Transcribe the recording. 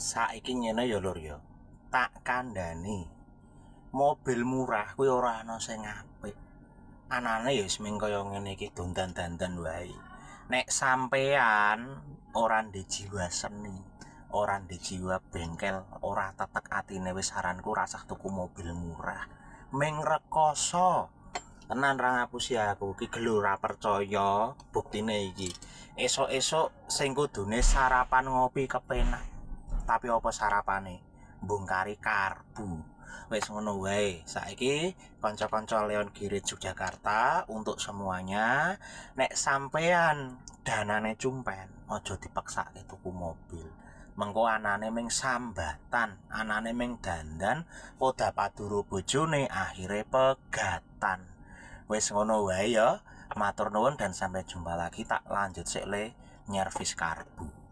Saiki ngene ya Lur ya. Tak kandhani. Mobil murah kuwi ora ana sing apik. Anane ya wis ming kaya ngene iki dondan-dandan wae. Nek sampean ora ndek jiwa seni, ora ndek jiwa bengkel, ora tetek atine wis saranku rasah tuku mobil murah. Ming rekoso. Tenan ra ngapusi aku iki gelo ora percaya, buktine iki. Esuk-esuk sing kudune sarapan ngopi kepenak. Tapi apa sarapane? Mbongkari karbu. Wis ngono wae. Saiki kanca-kanca Leon Girit Yogyakarta untuk semuanya, nek sampean danane cumpen, aja dipaksake tuku mobil. Mengko anane ming sambatan, anane ming dandan, poda paduro bojone akhire pegatan. Wis ngono wae ya. Matur nuwun dan sampai jumpa lagi, tak lanjut sik le nyervis karbu.